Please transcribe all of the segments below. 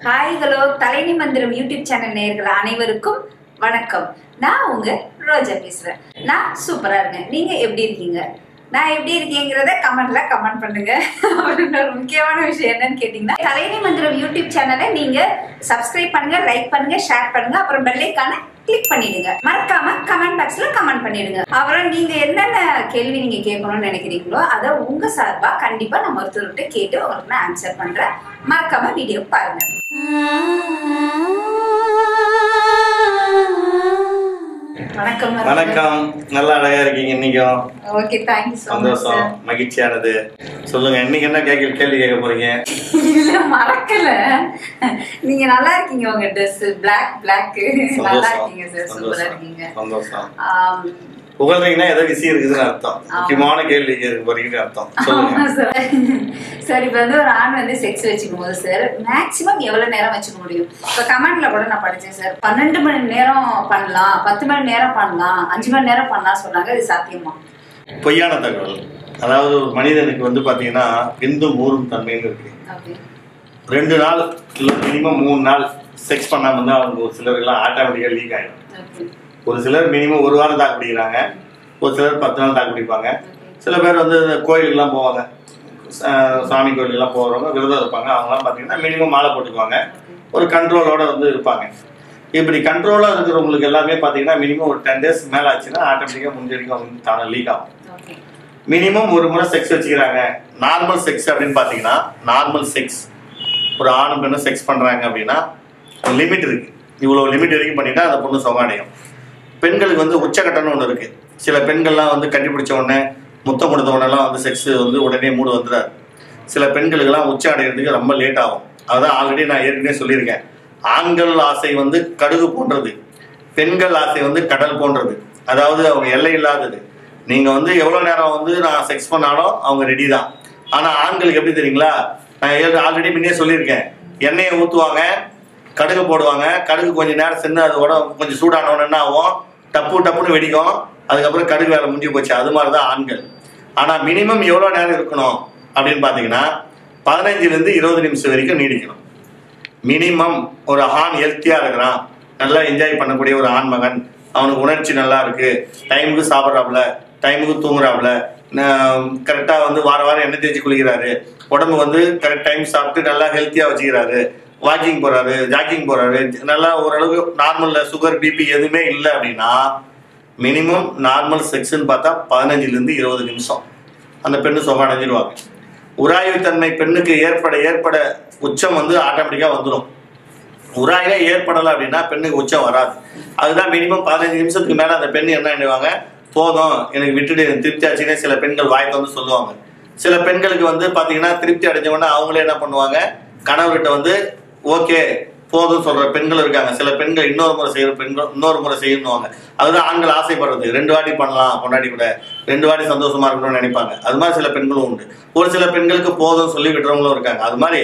Hi hello தலைனி மந்திரம் YouTube channel நேயர்கள் அனைவருக்கும் வணக்கம். நான் உங்க ரோஜா பேசுறேன். நான் சூப்பரா இருக்கேன். நீங்க எப்படி இருக்கீங்க? நான் எப்படி இருக்கீங்கிறத கமெண்ட்ல கமெண்ட் பண்ணுங்க. ஒரு முக்கியமான விஷயம் என்னன்னு கேட்டீங்கன்னா, தலைனி மந்திரம் யூடியூப் சேனலை நீங்க சப்ஸ்கிரைப் பண்ணுங்க, லைக் பண்ணுங்க, ஷேர் பண்ணுங்க, அப்புறம் பெல் ஐகானை கிளிக் பண்ணிடுங்க. மறக்காம கமெண்ட் பாக்ஸ்ல கமெண்ட் பண்ணிடுங்க. அப்புறம் நீங்க என்னென்ன கேள்வி நீங்க கேட்கணும்னு நினைக்கிறீங்களோ அதை உங்க சார்பா கண்டிப்பா நான் மருத்துவர்கிட்ட கேட்டு உங்களுக்கு நான் ஆன்சர் பண்றேன். மறக்காம வீடியோ பாருங்க. வணக்கம். வணக்கம். நல்லா அழகா இருக்கீங்க இன்னைக்கும். Okay, thank you so much. சந்தோஷம், மகிழ்ச்சியானது. சொல்லுங்க, இன்னைக்கு என்ன கேள்வி கேட்க போறீங்க? இல்ல மறக்கல. நீங்க நல்லா இருக்கீங்க. உங்க Dress black நல்லா இருக்கீங்க சார். சூப்பரா இருக்கீங்க. சந்தோஷம். புகழ்றீங்கன்னா ஏதோ விஷயம் இருக்குதுன்னு அர்த்தம். முக்கியமான கேள்வி கேட்க போறீங்கன்னு அர்த்தம். சொல்லுங்க சார். இப்ப வந்து ஒரு ஆண் வந்து செக்ஸ் வச்சுக்கும் போது சார் மேக்சிமம் எவ்வளவு நேரம் வச்சுக்க முடியும்? இப்ப கமெண்ட்ல கூட நான் படிச்சேன் சார், 12 மணி நேரம் பண்ணலாம், 10 மணி நேரம் பண்ணலாம், 5 மணி நேரம் பண்ணலாம் சொன்னாங்க. இது சாத்தியமா? பொய்யான தகவல். அதாவது ஒரு மனிதனுக்கு வந்து பாத்தீங்கன்னா விந்து மூரும் தன்மைன்னு இருக்கு. 2 நாள் இல்ல மினிமம் 3 நாள் செக்ஸ் பண்ணாம இருந்தா அவங்க ஒரு சிலருக்குலாம் ஆட்டோமேட்டிக்கா லீக் ஆயிடும். ஒரு சிலர் மினிமம் 1 வாரம் தாக்கு பிடிக்கிறாங்க, ஒரு சிலர் 10 நாள் தாக்கு பிடிப்பாங்க. சில பேர் வந்து கோயிலுக்குலாம் போவாங்க, சாமி கோயிலுக்குலாம் போகிறவங்க விரதம் இருப்பாங்க. அவங்களாம் பார்த்தீங்கன்னா மினிமம் மாலை போட்டுக்குவாங்க, ஒரு கண்ட்ரோலோட வந்து இருப்பாங்க. இப்படி கண்ட்ரோலாக இருக்கிறவங்களுக்கு எல்லாமே பார்த்தீங்கன்னா மினிமம் ஒரு 10 டேஸ் மேலே ஆச்சுன்னா ஆட்டோமேட்டிக்காக முடிஞ்ச வரைக்கும் அவங்க தானே லீக் ஆகும். மினிமம் ஒரு முறை செக்ஸ் வச்சுக்கிறாங்க. நார்மல் செக்ஸ் அப்படின்னு பார்த்தீங்கன்னா, நார்மல் செக்ஸ் ஒரு ஆணும் பெண்ணும் செக்ஸ் பண்ணுறாங்க அப்படின்னா லிமிட் இருக்குது. இவ்வளோ லிமிட் வரைக்கும் பண்ணிட்டா அந்த பொண்ணு சுகமடையும். பெண்களுக்கு வந்து உச்சக்கட்டம்னு ஒன்று இருக்குது. சில பெண்கள்லாம் வந்து கண்டுபிடிச்ச உடனே முத்தம் கொடுத்த உடனேலாம் வந்து செக்ஸ் வந்து உடனே மூடு வந்துடாது. சில பெண்களுக்கெல்லாம் உச்ச அடைகிறதுக்கு ரொம்ப லேட் ஆகும். அதான் ஆல்ரெடி நான் ஏற்கனவே சொல்லியிருக்கேன். ஆண்கள் ஆசை வந்து கடுகு போன்றது, பெண்கள் ஆசை வந்து கடல் போன்றது. அதாவது அவங்க எல்லை இல்லாதது. நீங்கள் வந்து எவ்வளோ நேரம் வந்து நான் செக்ஸ் பண்ணாலும் அவங்க ரெடி தான். ஆனால் ஆண்களுக்கு எப்படி தெரியுங்களா? நான் ஆல்ரெடி முன்னே சொல்லியிருக்கேன். எண்ணெயை ஊற்றுவாங்க, கடுகு போடுவாங்க, கடுகு கொஞ்சம் நேரம் சென்று அதோட கொஞ்சம் சூடானவொன்னு என்ன ஆகும், டப்புன்னு வெடிக்கும். அதுக்கப்புறம் கடுகு வேலை முடிஞ்சு போச்சு. அது மாதிரி தான் ஆண்கள். ஆனால் மினிமம் எவ்வளோ நேரம் இருக்கணும் அப்படின்னு பார்த்தீங்கன்னா 15லேருந்து 20 நிமிஷம் வரைக்கும் நீடிக்கணும். மினிமம் ஒரு ஆண் ஹெல்த்தியாக இருக்கிறான், நல்லா என்ஜாய் பண்ணக்கூடிய ஒரு ஆண் மகன், அவனுக்கு உணர்ச்சி நல்லா இருக்கு, டைமுக்கு சாப்பிட்றாப்புல, டைமுக்கு தூங்குறாப்புல, கரெக்டாக வந்து வாரம் எண்ணெய் தேய்ச்சி குளிக்கிறாரு, உடம்பு வந்து கரெக்ட் டைம் சாப்பிட்டு நல்லா ஹெல்த்தியாக வச்சுக்கிறாரு, வாக்கிங் போறாரு, ஜாக்கிங் போறாரு, நல்லா ஓரளவுக்கு நார்மல்ல சுகர் பிபி எதுவுமே இல்லை அப்படின்னா மினிமம் நார்மல் செக்ஸ்ன்னு பார்த்தா 15லேருந்து 20 நிமிஷம் அந்த பெண்ணு சுகம் அடைஞ்சிடுவாங்க. உராய்வுத்தன்மை பெண்ணுக்கு ஏற்பட உச்சம் வந்து ஆட்டோமேட்டிக்காக வந்துடும். உராய்வே ஏற்படலை அப்படின்னா பெண்ணுக்கு உச்சம் வராது. அதுதான் மினிமம் 15 நிமிஷத்துக்கு மேலே அந்த பெண் என்ன பண்ணுவாங்க, போதும் எனக்கு விட்டுட்டு திருப்தி ஆச்சுன்னே சில பெண்கள் வாய்க்கு வந்து சொல்லுவாங்க. சில பெண்களுக்கு வந்து பார்த்தீங்கன்னா திருப்தி அடைஞ்சவொடனே அவங்களே என்ன பண்ணுவாங்க, கணவர்கிட்ட வந்து ஓகே போதும் சொல்ற பெண்கள் இருக்காங்க. சில பெண்கள் இன்னொரு முறை செய்யணுவாங்க. அதுதான் ஆண்கள் ஆசைப்படுறது. 2 வாட்டி பண்ணலாம், கொண்டாடி கூட 2 வாட்டி சந்தோஷமா இருக்கணும்னு நினைப்பாங்க. அது மாதிரி சில பெண்களும் உண்டு. ஒரு சில பெண்களுக்கு போதும் சொல்லி விடுறவங்களும் இருக்காங்க. அது மாதிரி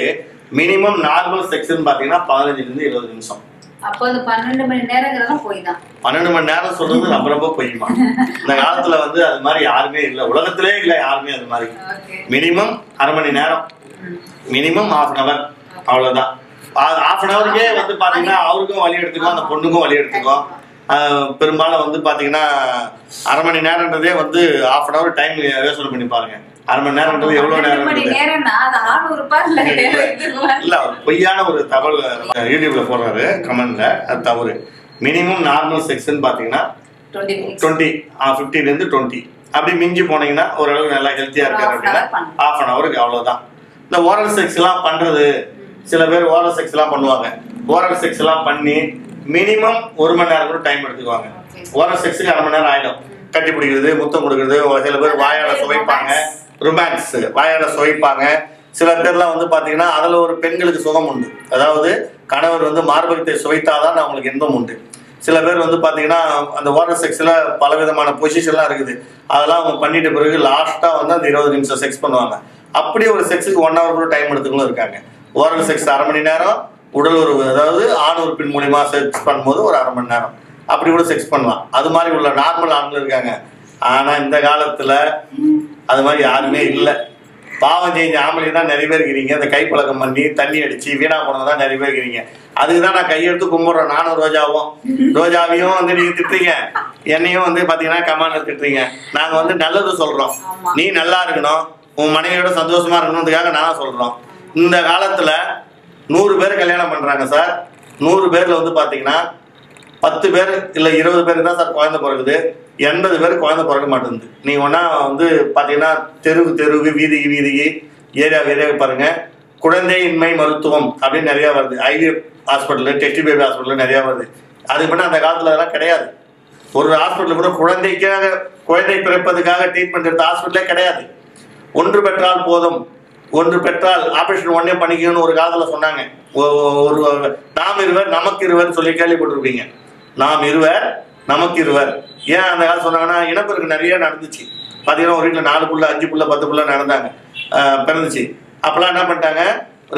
மினிமம் நார்மல் செக்ஸ்ன்னு பார்த்தீங்கன்னா 15லேருந்து 20 நிமிஷம். அப்போ அந்த 12 மணி நேரங்கிறதெல்லாம் போய் தான். 12 மணி நேரம் சொல்றது ரொம்ப பொய்யுமா? இந்த காலத்துல வந்து அது மாதிரி யாருமே இல்லை, உலகத்திலே இல்லை யாருமே அது மாதிரி. மினிமம் அரை மணி நேரம், மினிமம் ½ அன் அவர், அவ்வளவுதான். ½ அன் அவருக்கே வந்து பாத்தீங்கன்னா அவருக்கும் வழி எடுத்துக்கும், அந்த பொண்ணுக்கும் வழி எடுத்துக்கும். பெரும்பாலும் வந்து பாத்தீங்கன்னா அரை மணி நேரம்ன்றதே வந்து ½ அன் அவர் டைம் யோசனை பண்ணி பாருங்க. அரை மணி நேரம்ன்றது எவ்வளவு நேரம்? இல்ல, பொய்யான ஒரு தகவல் யூடியூப்ல போடுறாரு கமெண்ட்ல, அது தவறு. மினிமம் நார்மல் செக்ஸ்ன்னு பாத்தீங்கன்னா 15லேருந்து 20 அப்படி மிஞ்சி போனீங்கன்னா ஓரளவு நல்லா ஹெல்த்தியா இருக்காரு அப்படின்னா ½ அன் அவருக்கு அவ்வளவுதான். இந்த ஓரல் செக்ஸ் எல்லாம் பண்றது, சில பேர் ஓரல் செக்ஸ் எல்லாம் பண்ணுவாங்க. ஓரல் செக்ஸ் எல்லாம் பண்ணி மினிமம் 1 மணி நேரம் கூட டைம் எடுத்துக்குவாங்க. ஓரல் செக்ஸுக்கு அரை மணி நேரம் ஆயிடும். கட்டி பிடிக்கிறது, முத்தம் கொடுக்கறது, சில பேர் வாயால சுவைப்பாங்க, ரொமான்ஸ் வாயால சுவைப்பாங்க. சில பேர்லாம் வந்து பாத்தீங்கன்னா அதுல ஒரு பெண்களுக்கு சுகம் உண்டு. அதாவது கணவர் வந்து மார்பகத்தை சுவைத்தாதான் அவங்களுக்கு இன்பம் உண்டு. சில பேர் வந்து பாத்தீங்கன்னா அந்த ஓரல் செக்ஸ்ல பலவிதமான பொசிஷன்லாம் இருக்குது. அதெல்லாம் அவங்க பண்ணிட்ட பிறகு லாஸ்டா வந்து அந்த 20 நிமிஷம் செக்ஸ் பண்ணுவாங்க. அப்படியே ஒரு செக்ஸுக்கு 1 ஹவர் கூட டைம் எடுத்துக்களும் இருக்காங்க. ஓரல் செக்ஸ் அரை மணி நேரம், உடல் உறவு அதாவது ஆண் உறுப்பின் மூலியமா செக்ஸ் பண்ணும்போது ஒரு அரை மணி நேரம் அப்படி கூட செக்ஸ் பண்ணலாம். அது மாதிரி உள்ள நார்மல் ஆண்கள் இருக்காங்க. ஆனா இந்த காலத்துல அது மாதிரி யாருமே இல்லை. பாவம் செஞ்ச ஆம்பளை தான் நிறைய பேர் இருக்கிறீங்க. அந்த கைப்பழக்கம் பண்ணி தண்ணி அடிச்சு வீணா போனவங்க தான் நிறைய பேர் இருக்கிறீங்க. அதுக்கு தான் நான் கையெடுத்து கும்பிட்றேன். நானும் ரோஜாவையும் வந்து நீங்க திட்டுறீங்க, என்னையும் வந்து பாத்தீங்கன்னா கமாண்ட்ல திட்டுறீங்க. நாங்க வந்து நல்லது சொல்றோம், நீ நல்லா இருக்கணும், உன் மனைவியோட சந்தோஷமா இருக்கணும்ன்றதுக்காக நான் சொல்றோம். இந்த காலத்துல 100 பேர் கல்யாணம் பண்றாங்க சார். 100 பேர்ல வந்து பாத்தீங்கன்னா 10 பேர் இல்ல 20 பேருக்கு தான் சார் குழந்தை பிறகுது. 80 பேர் குழந்தை பிறக்க மாட்டேங்குது. நீங்க ஒன்னா வந்து பாத்தீங்கன்னா தெருவு வீதிக்கு ஏரியா பாருங்க, குழந்தையின்மை மருத்துவம் அப்படின்னு நிறைய வருது. IVF hospital, test baby hospital நிறைய வருது. அதுக்கு பண்ண அந்த காலத்துல அதெல்லாம் கிடையாது. ஒரு ஹாஸ்பிட்டல் கூட குழந்தை பிறப்பதுக்காக ட்ரீட்மெண்ட் எடுத்த ஹாஸ்பிட்டலே கிடையாது. ஒன்று பெற்றால் போதும், ஒன்று பெற்றால் ஆபரேஷன் ஒன்னே பண்ணிக்கணும்னு ஒரு காலத்துல சொன்னாங்க. ஒரு நாம் இருவர் நமக்கு இருவர் சொல்லி கேள்விப்பட்டிருப்பீங்க. நாம் இருவர் நமக்கு இருவர். ஏன் அந்த காலம் சொன்னாங்கன்னா, இனப்பெருக்கு நிறைய நடந்துச்சு. பார்த்தீங்கன்னா ஒரு வீட்டில் 4 புள்ள 5 புள்ள 10 புள்ள நடந்தாங்க, பிறந்துச்சு. அப்பெல்லாம் என்ன பண்ணிட்டாங்க,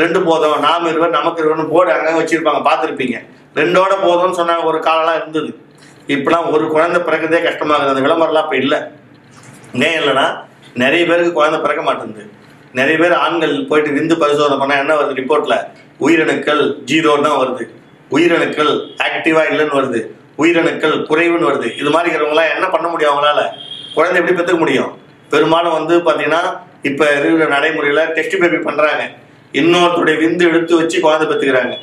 2 போதும், நாம் இருவர் நமக்கு இருவர்னு போர்டு அங்கே வச்சிருப்பாங்க, பார்த்துருப்பீங்க. 2ஓட போதும்னு சொன்னாங்க, ஒரு காலம்லாம் இருந்தது. இப்பெல்லாம் ஒரு குழந்தை பிறக்கிறதே கஷ்டமாகுது. அந்த விளம்பரம்லாம் இப்போ இல்லை. ஏன் இல்லைன்னா, நிறைய பேருக்கு குழந்தை பிறக்க மாட்டேங்குது. நிறைய பேர் ஆண்கள் போயிட்டு விந்து பரிசோதனை பண்ணால் என்ன வருது ரிப்போர்ட்டில், உயிரணுக்கள் 0 தான் வருது, உயிரணுக்கள் ஆக்டிவாக இல்லைன்னு வருது, உயிரணுக்கள் குறைவுன்னு வருது. இது மாதிரி இருக்கிறவங்களாம் என்ன பண்ண முடியும்? அவங்களால குழந்தை எப்படி பெற்றுக்க முடியும்? பெரும்பாலும் வந்து பார்த்தீங்கன்னா இப்போ இருக்கிற நடைமுறையில் டெஸ்ட் பேபி பண்ணுறாங்க, இன்னொருத்தருடைய விந்து எடுத்து வச்சு குழந்தை பெற்றுக்கிறாங்க.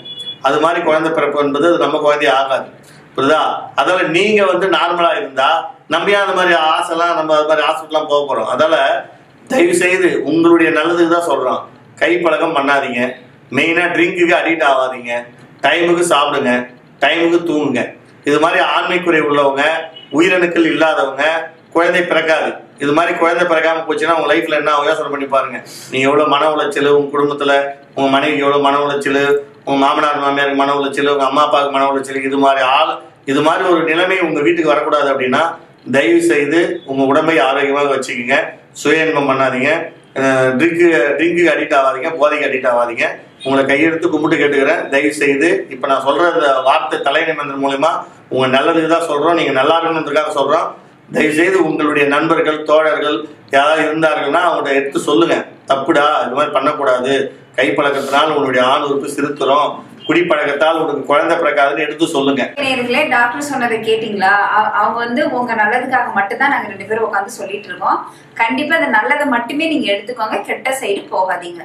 அது மாதிரி குழந்தை பிறப்பு என்பது அது நம்ம குழந்தைய ஆகாது, புரியுதா? அதால நீங்கள் வந்து நார்மலாக இருந்தால் நம்ம ஏன் அந்த மாதிரி ஆசைலாம் நம்ம அது மாதிரி ஹாஸ்பிட்டலாம் போக போகிறோம்? அதால் தயவு செய்து உங்களுடைய நல்லதுக்கு தான் சொல்கிறோம், கைப்பழக்கம் பண்ணாதீங்க. மெயினாக ட்ரிங்க்குக்கு அடிக்ட் ஆகாதீங்க. டைமுக்கு சாப்பிடுங்க, டைமுக்கு தூங்குங்க. இது மாதிரி ஆண்மை குறை உள்ளவங்க, உயிரணுக்கள் இல்லாதவங்க குழந்தை பிறக்காது. இது மாதிரி குழந்தை பிறக்காம போச்சுன்னா உங்க லைஃப்ல என்ன யோசனை பண்ணி பாருங்க. நீங்க எவ்வளவு மன உளைச்சல், உங்க குடும்பத்துல உங்க மனைவிக்கு எவ்வளவு மன உளைச்சல், உங்க மாமனார் மாமியாருக்கு மன உளைச்சல், உங்க அம்மா அப்பாவுக்கு மன உளைச்சல், இது மாதிரி ஒரு நிலைமை உங்க வீட்டுக்கு வரக்கூடாது. அப்படின்னா தயவு செய்து உங்க உடம்பை ஆரோக்கியமாக வச்சுக்கோங்க. சுய இன்பம் பண்ணாதீங்க, ட்ரிங்க்கு அடிக்ட் ஆகாதீங்க, போதைக்கு அடிக்ட் ஆகாதீங்க. உங்களை கையெடுத்து கும்பிட்டு கேட்டுக்கிறேன், தயவு செய்து. இப்போ நான் சொல்ற இந்த வார்த்தை தலைநிமந்திரம் மூலமா உங்க நல்லதுக்கு தான் சொல்றோம், நீங்க நல்லா இருக்கணுன்றதுக்காக சொல்றோம். தயவு செய்து உங்களுடைய நண்பர்கள் தோழர்கள் யாராவது இருந்தார்கள்னா அவங்கள்ட்ட எடுத்து சொல்லுங்க, தப்புடா இது மாதிரி பண்ணக்கூடாது, கைப்பழக்கத்தினால் உங்களுடைய ஆண் உறுப்பு சிறுத்துறோம், குடிப்பழக்கத்தால் உனக்கு குழந்தை பிறக்காதுன்னு எடுத்து சொல்லுங்க. டாக்டர் சொன்னதை கேட்டீங்களா? அவங்க வந்து உங்க நல்லதுக்காக மட்டும்தான் நாங்க 2 பேரும் உட்காந்து சொல்லிட்டு இருக்கோம். கண்டிப்பா அந்த நல்லதை மட்டுமே நீங்க எடுத்துக்கோங்க, கெட்ட சைடு போகாதீங்க.